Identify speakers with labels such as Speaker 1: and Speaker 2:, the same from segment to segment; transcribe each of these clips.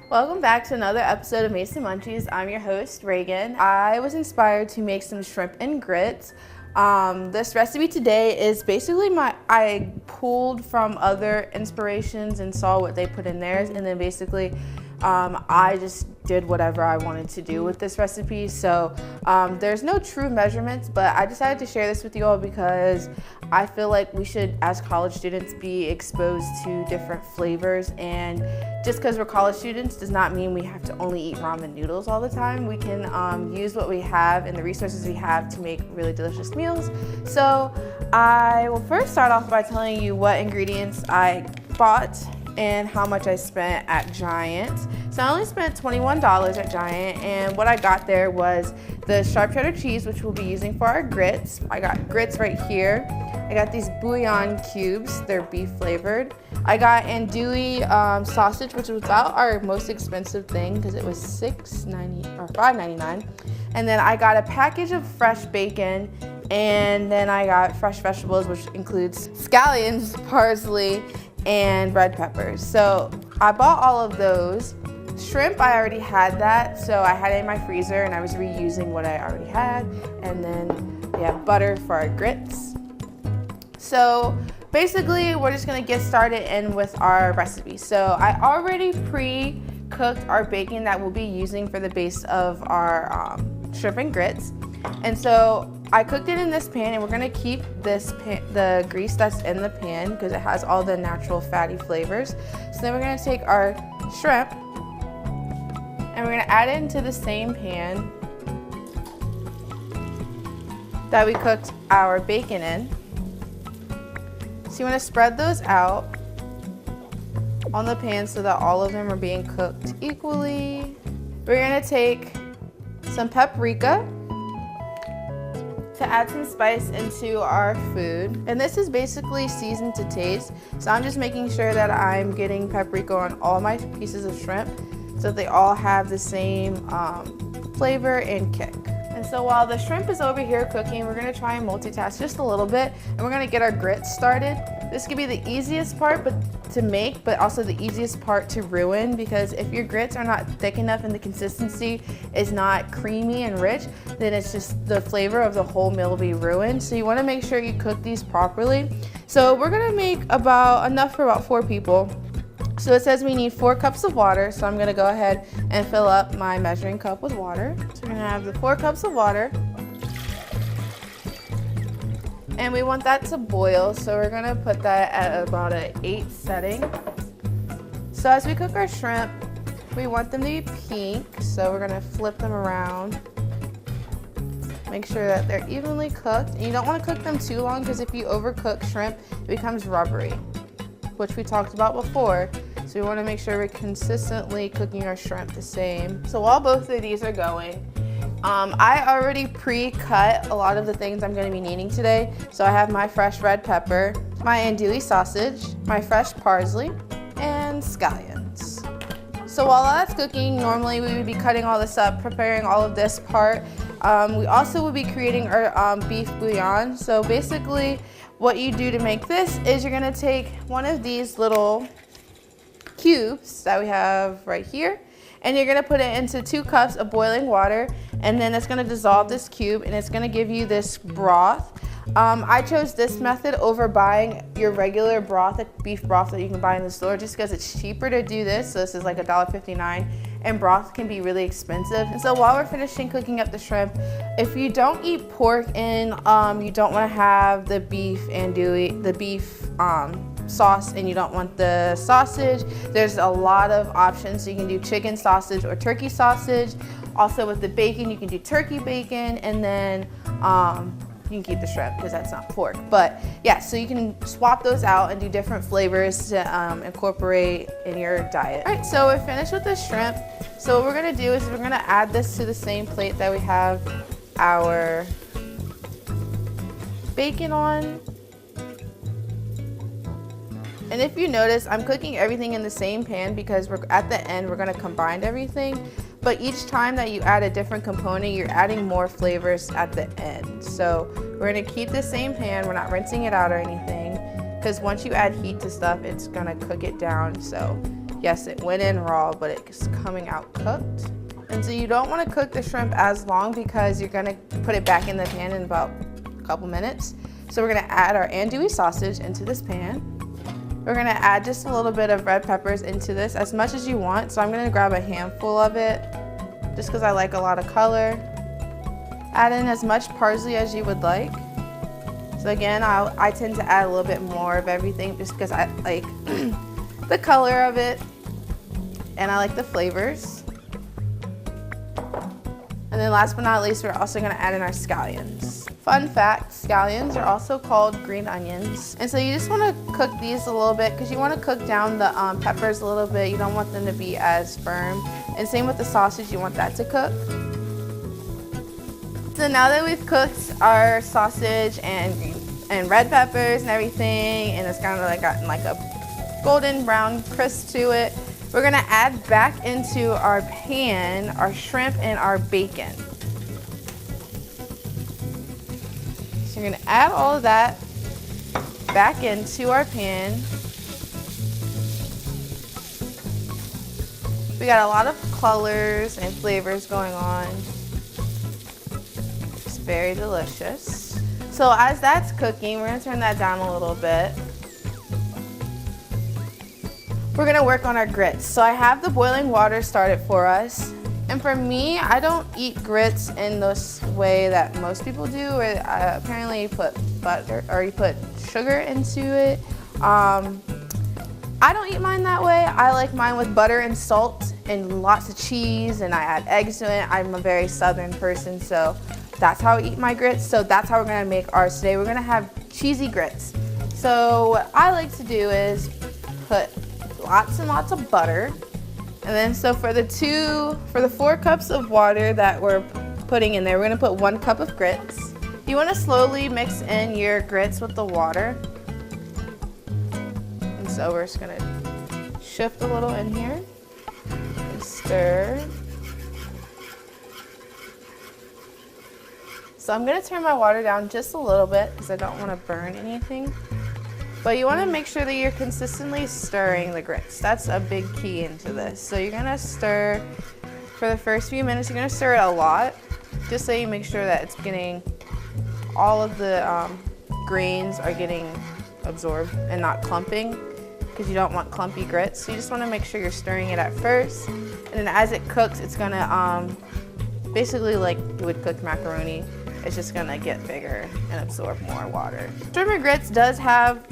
Speaker 1: Welcome back to another episode of Mason Munchies. I'm your host, Reagan. I was inspired to make some shrimp and grits. This recipe today is basically I pulled from other inspirations and saw what they put in theirs, and then basically I just did whatever I wanted to do with this recipe. So there's no true measurements, but I decided to share this with you all because I feel like we should, as college students, be exposed to different flavors. And just because we're college students does not mean we have to only eat ramen noodles all the time. We can use what we have and the resources we have to make really delicious meals. So I will first start off by telling you what ingredients I bought and how much I spent at Giant. So I only spent $21 at Giant, and what I got there was the sharp cheddar cheese, which we'll be using for our grits. I got grits right here. I got these bouillon cubes, they're beef flavored. I got andouille sausage, which was about our most expensive thing because it was $6.90 or $5.99. And then I got a package of fresh bacon, and then I got fresh vegetables, which includes scallions, parsley, and red peppers. So I bought all of those. Shrimp, I already had that, so I had it in my freezer and I was reusing what I already had. And then we have butter for our grits. So basically we're just gonna get started in with our recipe. So I already pre-cooked our bacon that we'll be using for the base of our shrimp and grits. And so I cooked it in this pan, and we're gonna keep the grease that's in the pan because it has all the natural fatty flavors. So then we're gonna take our shrimp and we're gonna add it into the same pan that we cooked our bacon in. So you wanna spread those out on the pan so that all of them are being cooked equally. We're gonna take some paprika to add some spice into our food. And this is basically seasoned to taste. So I'm just making sure that I'm getting paprika on all my pieces of shrimp so they all have the same flavor and kick. And so while the shrimp is over here cooking, we're gonna try and multitask just a little bit, and we're gonna get our grits started. This could be the easiest part to make, but also the easiest part to ruin, because if your grits are not thick enough and the consistency is not creamy and rich, then it's just the flavor of the whole meal will be ruined. So you wanna make sure you cook these properly. So we're gonna make enough for about 4 people. So it says we need 4 cups of water, so I'm gonna go ahead and fill up my measuring cup with water. So we're gonna have the 4 cups of water. And we want that to boil, so we're gonna put that at about an 8 setting. So as we cook our shrimp, we want them to be pink, so we're gonna flip them around. Make sure that they're evenly cooked. And you don't wanna cook them too long, because if you overcook shrimp, it becomes rubbery, which we talked about before. So we wanna make sure we're consistently cooking our shrimp the same. So while both of these are going, I already pre-cut a lot of the things I'm gonna be needing today. So I have my fresh red pepper, my andouille sausage, my fresh parsley, and scallions. So while that's cooking, normally we would be cutting all this up, preparing all of this part. We also will be creating our beef bouillon. So basically what you do to make this is you're gonna take one of these little cubes that we have right here, and you're gonna put it into 2 cups of boiling water, and then it's gonna dissolve this cube, and it's gonna give you this broth. I chose this method over buying your regular broth, beef broth that you can buy in the store, just because it's cheaper to do this. So this is like $1.59, and broth can be really expensive. And so while we're finishing cooking up the shrimp, if you don't eat pork and you don't wanna have the beef andouille, the beef sauce, and you don't want the sausage, there's a lot of options. So you can do chicken sausage or turkey sausage. Also with the bacon, you can do turkey bacon, and then you can keep the shrimp because that's not pork. But yeah, so you can swap those out and do different flavors to incorporate in your diet. All right, so we're finished with the shrimp. So what we're gonna do is we're gonna add this to the same plate that we have our bacon on. And if you notice, I'm cooking everything in the same pan because at the end we're gonna combine everything. But each time that you add a different component, you're adding more flavors at the end. So we're gonna keep the same pan, we're not rinsing it out or anything, because once you add heat to stuff, it's gonna cook it down. So you yes, it went in raw, but it's coming out cooked. And so you don't want to cook the shrimp as long because you're going to put it back in the pan in about a couple minutes. So we're going to add our andouille sausage into this pan. We're going to add just a little bit of red peppers into this, as much as you want. So I'm going to grab a handful of it just because I like a lot of color. Add in as much parsley as you would like. So again, I tend to add a little bit more of everything just because I like the color of it and I like the flavors. And then last but not least, we're also gonna add in our scallions. Fun fact, scallions are also called green onions. And so you just wanna cook these a little bit because you wanna cook down the peppers a little bit. You don't want them to be as firm. And same with the sausage, you want that to cook. So now that we've cooked our sausage and red peppers and everything, and it's kind of like gotten like a golden brown crisp to it, we're gonna add back into our pan our shrimp and our bacon. So you're gonna add all of that back into our pan. We got a lot of colors and flavors going on. It's very delicious. So as that's cooking, we're gonna turn that down a little bit. We're gonna work on our grits. So I have the boiling water started for us. And for me, I don't eat grits in this way that most people do. Apparently you put butter or you put sugar into it. I don't eat mine that way. I like mine with butter and salt and lots of cheese, and I add eggs to it. I'm a very southern person, so that's how I eat my grits. So that's how we're gonna make ours today. We're gonna have cheesy grits. So what I like to do is put lots and lots of butter. And then so for the 4 cups of water that we're putting in there, we're gonna put 1 cup of grits. You wanna slowly mix in your grits with the water. And so we're just gonna shift a little in here and stir. So I'm gonna turn my water down just a little bit because I don't wanna burn anything. But you wanna make sure that you're consistently stirring the grits. That's a big key into this. So you're gonna stir for the first few minutes. You're gonna stir it a lot, just so you make sure that it's getting, all of the grains are getting absorbed and not clumping, because you don't want clumpy grits. So you just wanna make sure you're stirring it at first. And then as it cooks, it's gonna, basically like you would cook macaroni, it's just gonna get bigger and absorb more water. Shrimp and grits does have,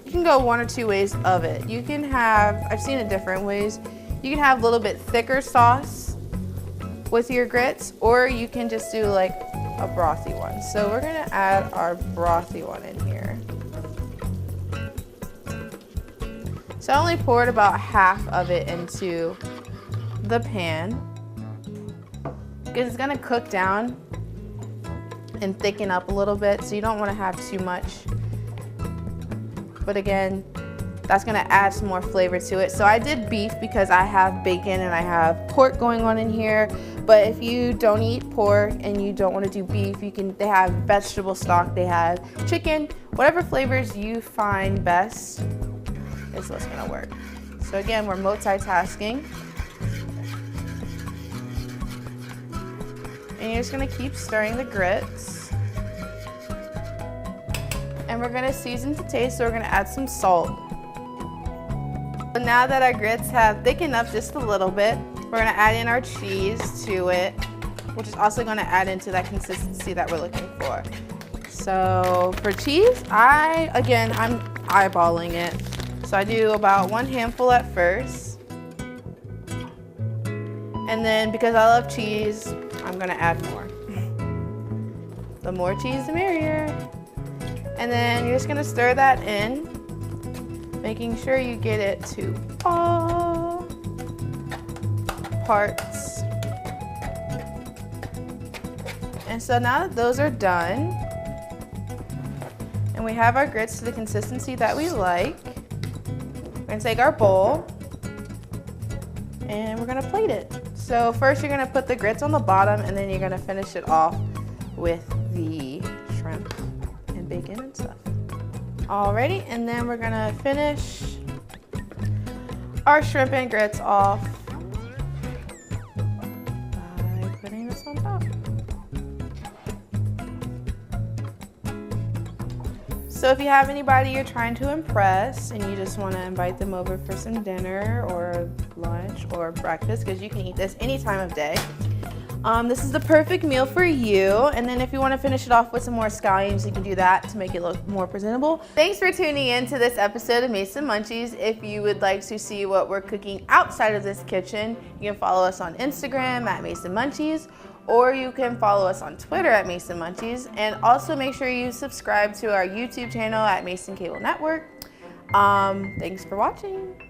Speaker 1: you can go 1 or 2 ways of it. You can have, I've seen it different ways. You can have a little bit thicker sauce with your grits, or you can just do like a brothy one. So we're gonna add our brothy one in here. So I only poured about half of it into the pan because it's gonna cook down and thicken up a little bit, so you don't wanna have too much. But again, that's gonna add some more flavor to it. So I did beef because I have bacon and I have pork going on in here. But if you don't eat pork and you don't wanna do beef, they have vegetable stock, they have chicken, whatever flavors you find best is what's gonna work. So again, we're multitasking. And you're just gonna keep stirring the grits. And we're gonna season to taste, so we're gonna add some salt. So now that our grits have thickened up just a little bit, we're gonna add in our cheese to it, which is also gonna add into that consistency that we're looking for. So for cheese, I'm eyeballing it. So I do about 1 handful at first. And then because I love cheese, I'm gonna add more. The more cheese, the merrier. And then you're just gonna stir that in, making sure you get it to all parts. And so now that those are done, and we have our grits to the consistency that we like, we're gonna take our bowl and we're gonna plate it. So first you're gonna put the grits on the bottom, and then you're gonna finish it off with the shrimp and bacon and stuff. Alrighty, and then we're gonna finish our shrimp and grits off by putting this on top. So if you have anybody you're trying to impress and you just want to invite them over for some dinner or lunch or breakfast, because you can eat this any time of day, this is the perfect meal for you. And then if you want to finish it off with some more scallions, you can do that to make it look more presentable. Thanks for tuning in to this episode of Mason Munchies. If you would like to see what we're cooking outside of this kitchen, you can follow us on Instagram at Mason Munchies, or you can follow us on Twitter at Mason Munchies. And also make sure you subscribe to our YouTube channel at Mason Cable Network. Thanks for watching.